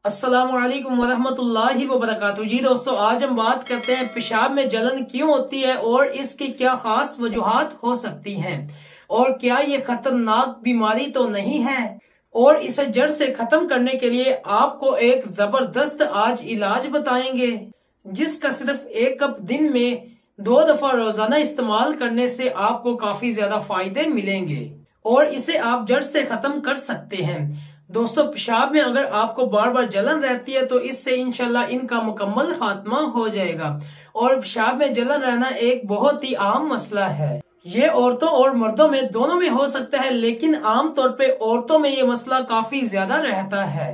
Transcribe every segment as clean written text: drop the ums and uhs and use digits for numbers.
अस्सलामुअलैकुम वरहमतुल्लाहि वबरकातुहू। जी दोस्तों, आज हम बात करते हैं पेशाब में जलन क्यों होती है और इसकी क्या खास वजूहात हो सकती हैं और क्या ये खतरनाक बीमारी तो नहीं है। और इसे जड़ से खत्म करने के लिए आपको एक जबरदस्त आज इलाज बताएंगे जिसका सिर्फ 1 कप दिन में 2 दफा रोजाना इस्तेमाल करने से आपको काफी ज्यादा फायदे मिलेंगे और इसे आप जड़ से खत्म कर सकते हैं। दोस्तों, पेशाब में अगर आपको बार बार जलन रहती है तो इससे इंशाल्लाह इनका मुकम्मल खात्मा हो जाएगा। और पेशाब में जलन रहना एक बहुत ही आम मसला है। ये औरतों और मर्दों में दोनों में हो सकता है, लेकिन आमतौर पे औरतों में ये मसला काफी ज्यादा रहता है।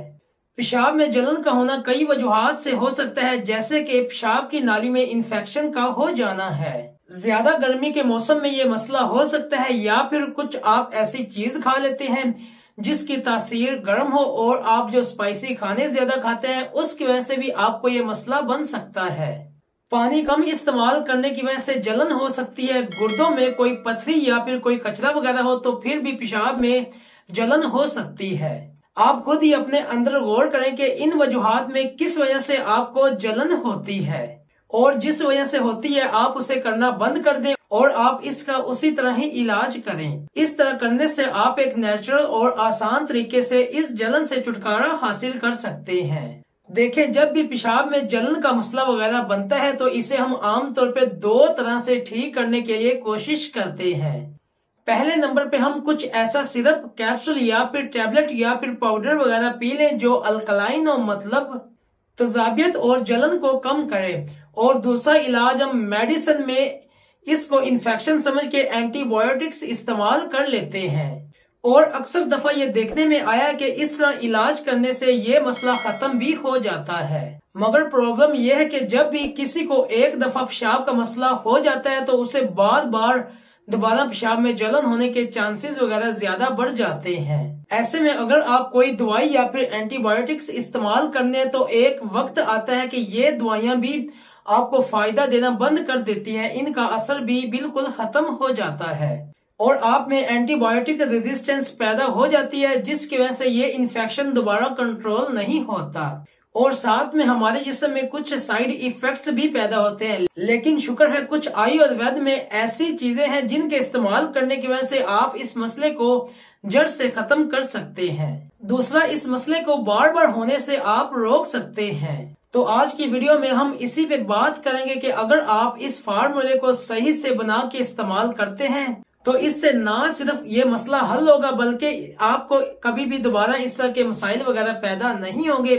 पेशाब में जलन का होना कई वजूहात से हो सकता है, जैसे कि पेशाब की नाली में इन्फेक्शन का हो जाना है, ज्यादा गर्मी के मौसम में ये मसला हो सकता है, या फिर कुछ आप ऐसी चीज खा लेते हैं जिसकी तासीर गर्म हो और आप जो स्पाइसी खाने ज्यादा खाते हैं उसकी वजह से भी आपको ये मसला बन सकता है। पानी कम इस्तेमाल करने की वजह से जलन हो सकती है। गुर्दों में कोई पथरी या फिर कोई कचरा वगैरह हो तो फिर भी पेशाब में जलन हो सकती है। आप खुद ही अपने अंदर गौर करें कि इन वजूहात में किस वजह से आपको जलन होती है और जिस वजह से होती है आप उसे करना बंद कर दें और आप इसका उसी तरह ही इलाज करें। इस तरह करने से आप एक नेचुरल और आसान तरीके से इस जलन से छुटकारा हासिल कर सकते हैं। देखें, जब भी पेशाब में जलन का मसला वगैरह बनता है तो इसे हम आमतौर पे 2 तरह से ठीक करने के लिए कोशिश करते हैं। पहले नंबर पे हम कुछ ऐसा सिरप, कैप्सूल या फिर टैबलेट या फिर पाउडर वगैरह पी लें जो अल्कलाइन हो, मतलब तेजाबियत और जलन को कम करे। और दूसरा इलाज हम मेडिसिन में इसको इन्फेक्शन समझ के एंटीबायोटिक्स इस्तेमाल कर लेते हैं। और अक्सर दफा ये देखने में आया कि इस तरह इलाज करने से ये मसला खत्म भी हो जाता है। मगर प्रॉब्लम यह है कि जब भी किसी को एक दफा पेशाब का मसला हो जाता है तो उसे बार बार दोबारा पेशाब में जलन होने के चांसेस वगैरह ज्यादा बढ़ जाते हैं। ऐसे में अगर आप कोई दवाई या फिर एंटीबायोटिक्स इस्तेमाल करने हैं तो एक वक्त आता है कि ये दवाइयां भी आपको फायदा देना बंद कर देती हैं, इनका असर भी बिल्कुल खत्म हो जाता है और आप में एंटीबायोटिक रेजिस्टेंस पैदा हो जाती है, जिसकी वजह से ये इन्फेक्शन दोबारा कंट्रोल नहीं होता और साथ में हमारे जिस्म में कुछ साइड इफेक्ट्स भी पैदा होते हैं। लेकिन शुक्र है कुछ आयुर्वेद में ऐसी चीजें हैं जिनके इस्तेमाल करने की वजह से आप इस मसले को जड़ से खत्म कर सकते हैं। दूसरा, इस मसले को बार बार होने से आप रोक सकते हैं। तो आज की वीडियो में हम इसी पे बात करेंगे कि अगर आप इस फार्मूले को सही से बना के इस्तेमाल करते हैं तो इससे ना सिर्फ ये मसला हल होगा बल्कि आपको कभी भी दोबारा इस तरह के मसाइल वगैरह पैदा नहीं होंगे।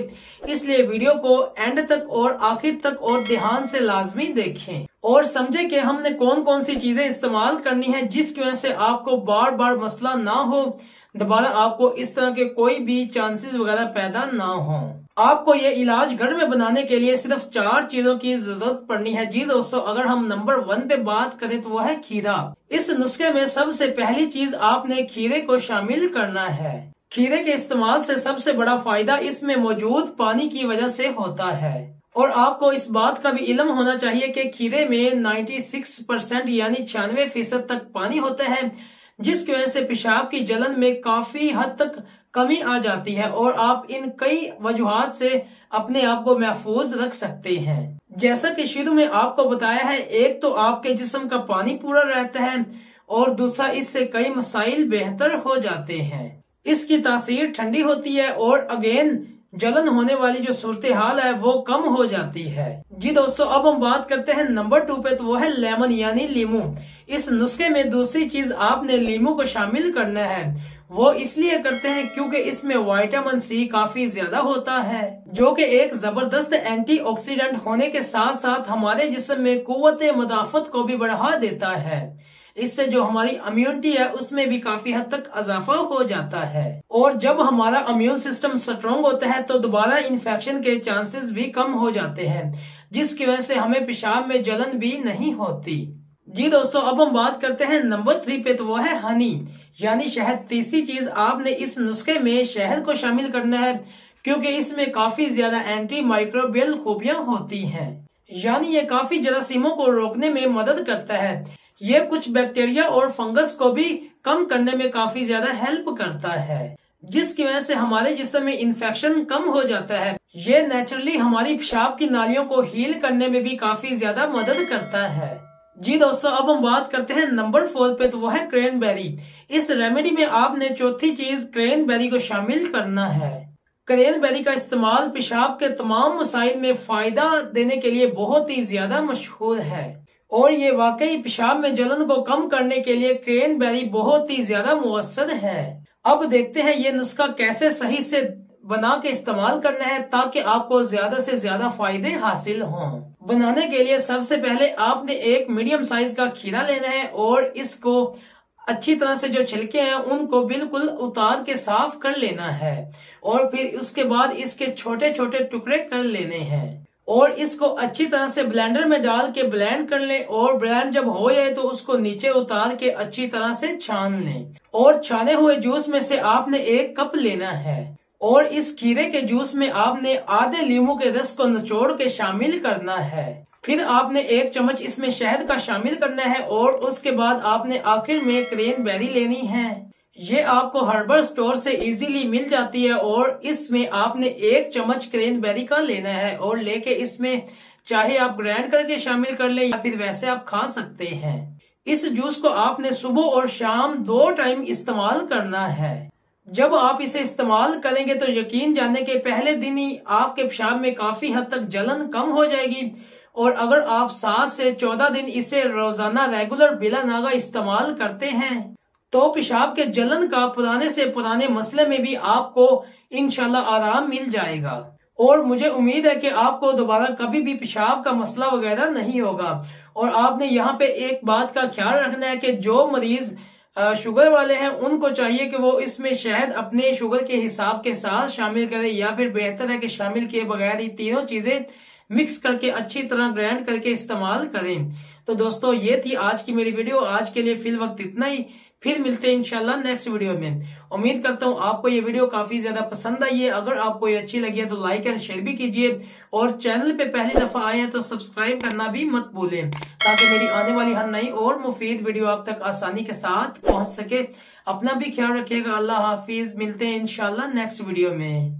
इसलिए वीडियो को एंड तक और आखिर तक और ध्यान से लाजमी देखें और समझें कि हमने कौन कौन सी चीजें इस्तेमाल करनी है जिसकी वजह से आपको बार बार मसला ना हो, दोबारा आपको इस तरह के कोई भी चांसेस वगैरह पैदा ना हो। आपको ये इलाज घर में बनाने के लिए सिर्फ 4 चीजों की जरूरत पड़नी है। जी दोस्तों, अगर हम नंबर 1 पे बात करें तो वो है खीरा। इस नुस्खे में सबसे पहली चीज आपने खीरे को शामिल करना है। खीरे के इस्तेमाल से सबसे बड़ा फायदा इसमें मौजूद पानी की वजह से होता है और आपको इस बात का भी इल्म होना चाहिए कि खीरे में 96% यानी 96% तक पानी होता है, जिसकी वजह से पेशाब की जलन में काफी हद तक कमी आ जाती है और आप इन कई वजूहात से अपने आप को महफूज रख सकते हैं। जैसा कि शुरू में आपको बताया है, एक तो आपके जिस्म का पानी पूरा रहता है और दूसरा इससे कई मसाइल बेहतर हो जाते हैं। इसकी तासीर ठंडी होती है और अगेन जलन होने वाली जो सूरत हाल है वो कम हो जाती है। जी दोस्तों, अब हम बात करते हैं नंबर 2 पे, तो वो है लेमन यानी लीमू। इस नुस्खे में दूसरी चीज आपने लीमू को शामिल करना है। वो इसलिए करते हैं क्योंकि इसमें विटामिन सी काफी ज्यादा होता है जो कि एक जबरदस्त एंटीऑक्सीडेंट होने के साथ साथ हमारे जिस्म में कुव्वत मुदाफत को भी बढ़ा देता है। इससे जो हमारी इम्यूनिटी है उसमें भी काफी हद तक इजाफा हो जाता है और जब हमारा इम्यून सिस्टम स्ट्रॉन्ग होता है तो दोबारा इन्फेक्शन के चांसेस भी कम हो जाते हैं, जिसकी वजह से हमें पेशाब में जलन भी नहीं होती। जी दोस्तों, अब हम बात करते हैं नंबर 3 पे, तो वो है हनी यानी शहद। तीसरी चीज आपने इस नुस्खे में शहद को शामिल करना है क्योंकि इसमें काफी ज्यादा एंटी माइक्रोबियल खूबियां होती हैं, यानी ये काफी जरासीमों को रोकने में मदद करता है। ये कुछ बैक्टीरिया और फंगस को भी कम करने में काफी ज्यादा हेल्प करता है। जिसकी वजह से हमारे जिस्म में इन्फेक्शन कम हो जाता है। ये नेचुरली हमारी पेशाब की नालियों को हील करने में भी काफी ज्यादा मदद करता है। जी दोस्तों, अब हम बात करते हैं नंबर 4 पे, तो वो है क्रैनबेरी। इस रेमेडी में आपने चौथी चीज क्रैनबेरी को शामिल करना है। क्रैनबेरी का इस्तेमाल पेशाब के तमाम मसाइल में फायदा देने के लिए बहुत ही ज्यादा मशहूर है और ये वाकई पेशाब में जलन को कम करने के लिए क्रैनबेरी बहुत ही ज्यादा मुअस्सर है। अब देखते हैं ये नुस्खा कैसे सही से बना के इस्तेमाल करना है ताकि आपको ज्यादा से ज्यादा फायदे हासिल हों। बनाने के लिए सबसे पहले आपने एक मीडियम साइज का खीरा लेना है और इसको अच्छी तरह से जो छिलके हैं उनको बिल्कुल उतार के साफ कर लेना है और फिर उसके बाद इसके छोटे छोटे टुकड़े कर लेने हैं और इसको अच्छी तरह से ब्लेंडर में डाल के ब्लेंड कर लें और ब्लेंड जब हो जाए तो उसको नीचे उतार के अच्छी तरह से छान लें और छाने हुए जूस में से आपने 1 कप लेना है और इस खीरे के जूस में आपने आधे लीमू के रस को निचोड़ के शामिल करना है। फिर आपने 1 चम्मच इसमें शहद का शामिल करना है और उसके बाद आपने आखिर में क्रैनबेरी लेनी है। ये आपको हर्बल स्टोर से इजीली मिल जाती है और इसमें आपने 1 चम्मच क्रैनबेरी का लेना है और लेके इसमें चाहे आप ग्राइंड करके शामिल कर ले या फिर वैसे आप खा सकते हैं। इस जूस को आपने सुबह और शाम 2 टाइम इस्तेमाल करना है। जब आप इसे इस्तेमाल करेंगे तो यकीन जानने के पहले दिन ही आपके पेशाब में काफी हद तक जलन कम हो जाएगी और अगर आप 7 से 14 दिन इसे रोजाना रेगुलर बिला नागा इस्तेमाल करते हैं तो पेशाब के जलन का पुराने से पुराने मसले में भी आपको इंशाल्लाह आराम मिल जाएगा और मुझे उम्मीद है कि आपको दोबारा कभी भी पेशाब का मसला वगैरह नहीं होगा। और आपने यहाँ पे एक बात का ख्याल रखना है कि जो मरीज शुगर वाले हैं उनको चाहिए कि वो इसमें शहद अपने शुगर के हिसाब के साथ शामिल करें या फिर बेहतर है कि शामिल किए बगैर ही तीनों चीजें मिक्स करके अच्छी तरह ग्राइंड करके इस्तेमाल करें। तो दोस्तों ये थी आज की मेरी वीडियो। आज के लिए फिल वक्त इतना ही, फिर मिलते हैं इंशाल्लाह नेक्स्ट वीडियो में। उम्मीद करता हूँ आपको ये वीडियो काफी ज्यादा पसंद आई है। अगर आपको ये अच्छी लगी है तो लाइक एंड शेयर भी कीजिए और चैनल पे पहली दफा आए हैं तो सब्सक्राइब करना भी मत भूलें ताकि मेरी आने वाली हर नई और मुफीद वीडियो आप तक आसानी के साथ पहुंच सके। अपना भी ख्याल रखिएगा। अल्लाह हाफिज। मिलते हैं इंशाल्लाह नेक्स्ट वीडियो में।